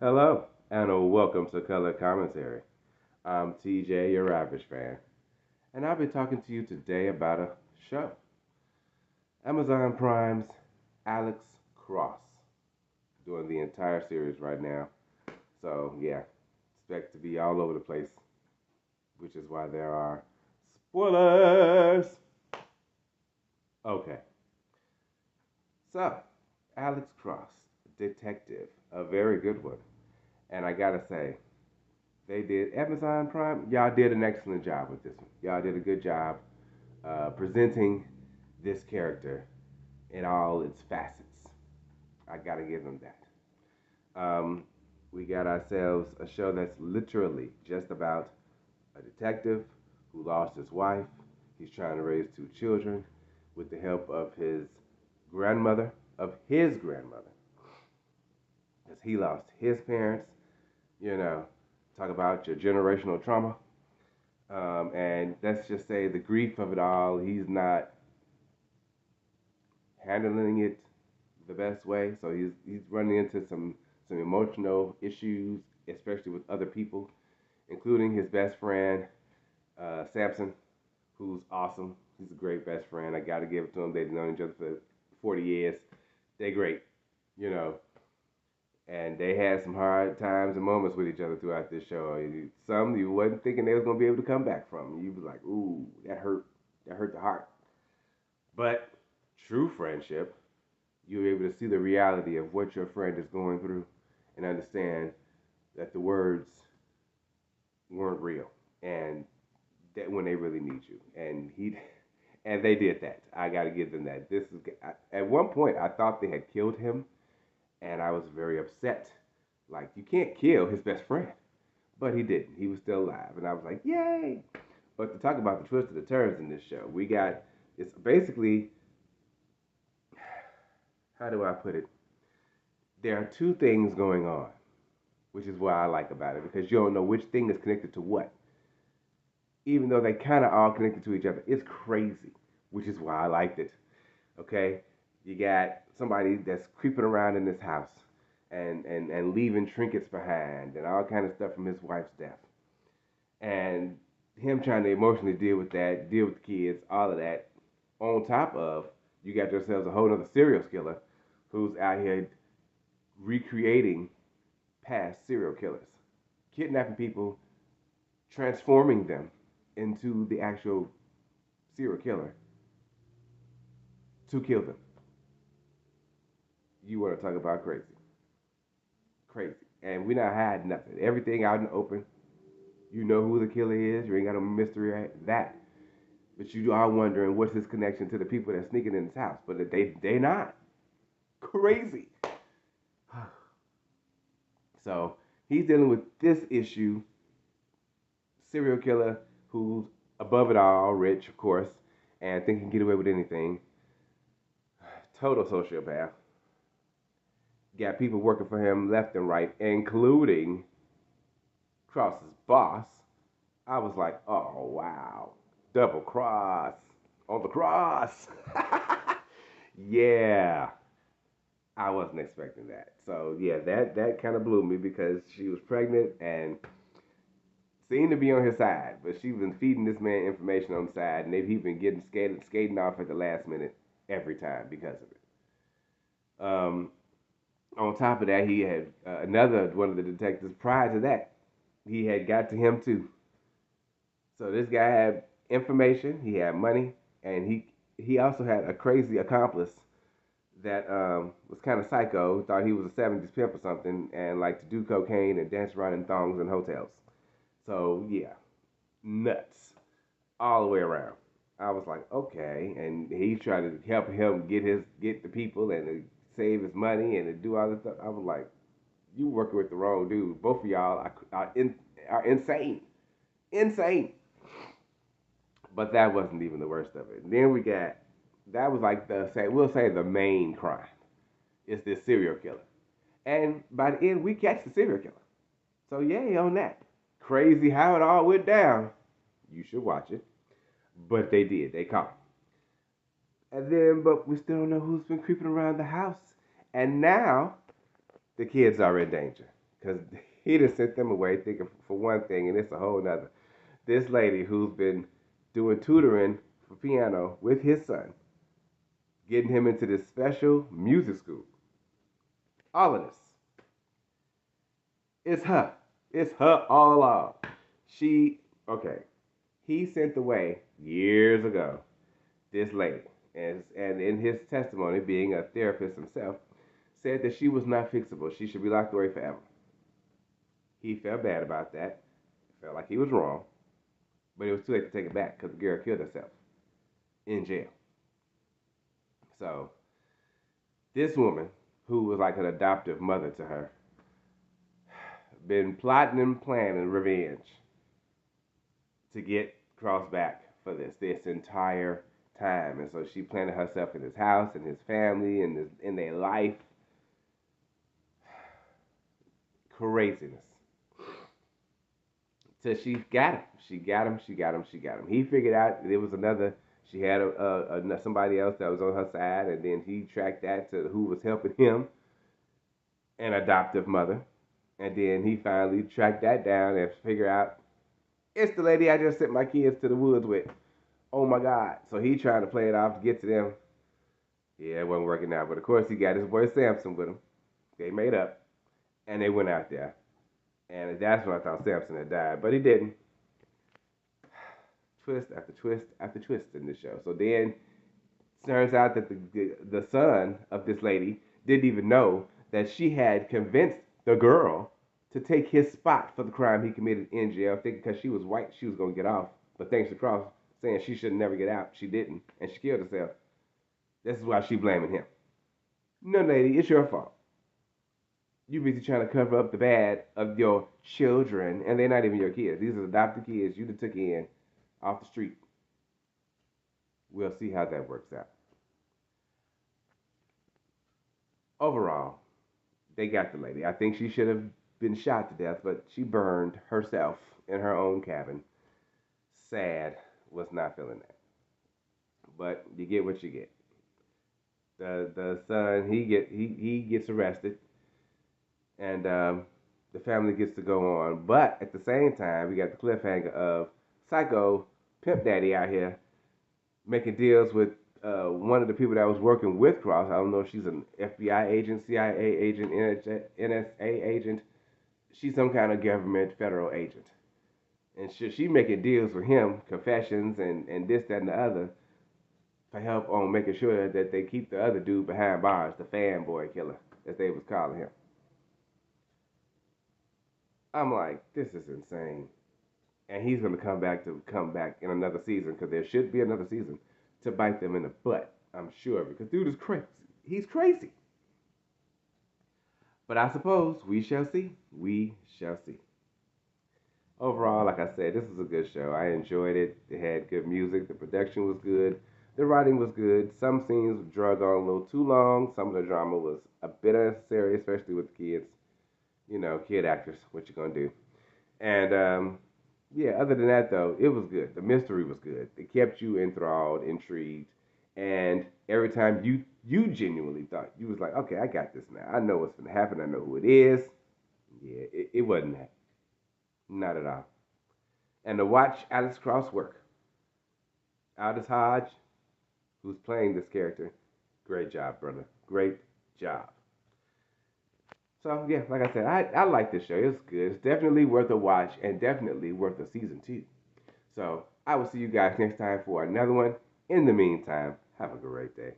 Hello, and welcome to Color Commentary. I'm TJ, your average fan, and I'll be talking to you today about a show. Amazon Prime's Alex Cross, doing the entire series right now. So, yeah, expect to be all over the place, which is why there are spoilers. Okay, so Alex Cross, detective, a very good one. And I gotta say, they did Amazon Prime. Y'all did an excellent job with this one. Y'all did a good job presenting this character in all its facets. I gotta give them that. We got ourselves a show that's literally just about a detective who lost his wife. He's trying to raise two children with the help of grandmother, of his grandmother, because he lost his parents. You know, talk about your generational trauma. And let's just say the grief of it all, he's not handling it the best way. So he's running into some emotional issues, especially with other people, including his best friend, Samson, who's awesome. He's a great best friend. I got to give it to him. They've known each other for 40 years. They're great, you know. And they had some hard times and moments with each other throughout this show. Some you wasn't thinking they was gonna be able to come back from. You was like, ooh, that hurt. That hurt the heart. But true friendship, you're able to see the reality of what your friend is going through and understand that the words weren't real and that when they really need you. And they did that. I got to give them that. At one point I thought they had killed him, and I was very upset. Like, you can't kill his best friend, but he didn't. He was still alive, and I was like, yay! But to talk about the twists and the turns in this show, we got it's basically, how do I put it? There are two things going on, which is what I like about it, because you don't know which thing is connected to what. Even though they kind of all connected to each other, it's crazy, which is why I liked it. Okay, you got somebody that's creeping around in this house and leaving trinkets behind and all kind of stuff from his wife's death, and him trying to emotionally deal with that, deal with the kids, all of that. On top of, you got yourselves a whole other serial killer who's out here recreating past serial killers, kidnapping people, transforming them into the actual serial killer to kill them. You want to talk about crazy? Crazy. And we not hiding nothing. Everything out in the open. You know who the killer is. You ain't got no mystery at that. But you are wondering what's his connection to the people that's sneaking in his house. But they not crazy. So he's dealing with this issue. Serial killer who's above it all, rich, of course, and think he can get away with anything. Total sociopath. Got people working for him left and right, including Cross's boss. I was like, oh wow, double cross on the cross. Yeah, I wasn't expecting that. So yeah, that kind of blew me because she was pregnant and seemed to be on his side, but she's been feeding this man information on the side, and he's been getting skating off at the last minute every time because of it. On top of that, he had another one of the detectives prior to that. He had got to him too. So this guy had information, he had money, and he also had a crazy accomplice that was kind of psycho. Thought he was a '70s pimp or something, and liked to do cocaine and dance around in thongs in hotels. So yeah, nuts all the way around. I was like, okay, and he tried to help him get the people and to save his money and to do all this stuff. I was like, you working with the wrong dude. Both of y'all are insane, insane. But that wasn't even the worst of it. And then we got that was like we'll say the main crime is this serial killer, and by the end we catch the serial killer. So yay on that. Crazy how it all went down. You should watch it. But they did. They caught him. And then, but we still don't know who's been creeping around the house. And now the kids are in danger because he just sent them away thinking for one thing, and it's a whole nother. This lady who's been doing tutoring for piano with his son, getting him into this special music school. All of this. It's her. It's her all along. She, okay, he sent away years ago this lady. And in his testimony, being a therapist himself, said that she was not fixable. She should be locked away forever. He felt bad about that. Felt like he was wrong. But it was too late to take it back because the girl killed herself in jail. So, this woman, who was like an adoptive mother to her, been plotting and planning revenge to get Cross back for this entire time. And so she planted herself in his house and his family and in their life. Craziness. So she got him. She got him. She got him. She got him. He figured out there was another. She had somebody else that was on her side, and then he tracked that to who was helping him, an adoptive mother, and then he finally tracked that down and figured out it's the lady I just sent my kids to the woods with. Oh my God! So he trying to play it off to get to them. Yeah, it wasn't working out, but of course he got his boy Samson with him. They made up, and they went out there, and that's when I thought Samson had died, but he didn't. Twist after twist after twist in this show. So then turns out that the son of this lady didn't even know that she had convinced the girl to take his spot for the crime he committed in jail, thinking because she was white she was gonna get off. But thanks to Cross saying she should never get out, she didn't, and she killed herself. This is why she blaming him. No, lady, it's your fault. You busy trying to cover up the bad of your children, and they're not even your kids. These are adopted kids you took in off the street. We'll see how that works out. Overall, they got the lady. I think she should have been shot to death, but she burned herself in her own cabin. Sad, was not feeling that. But you get what you get. The son he gets arrested, and the family gets to go on. But at the same time, we got the cliffhanger of Psycho Pimp Daddy out here making deals with one of the people that was working with Cross. I don't know if she's an FBI agent, CIA agent, NSA agent. She's some kind of government federal agent. And she making deals with him, confessions and this, that, and the other, for help on making sure that they keep the other dude behind bars, the fanboy killer, as they was calling him. I'm like, this is insane. And he's going to come back in another season because there should be another season to bite them in the butt. I'm sure because dude is crazy. He's crazy. But I suppose we shall see. We shall see. Overall, like I said, this was a good show. I enjoyed it. It had good music. The production was good. The writing was good. Some scenes drug on a little too long. Some of the drama was a bit unnecessary, especially with the kids. You know, kid actors. What you gonna do? And yeah, other than that though, it was good. The mystery was good. It kept you enthralled, intrigued, and every time you genuinely thought you was like, okay, I got this now. I know what's gonna happen. I know who it is. Yeah, it wasn't that. Not at all. And to watch Alex Cross work, Aldous Hodge, who's playing this character, great job, brother. Great job. So yeah, like I said, I like this show. It's good. It's definitely worth a watch and definitely worth a season 2. So I will see you guys next time for another one. In the meantime, have a great day.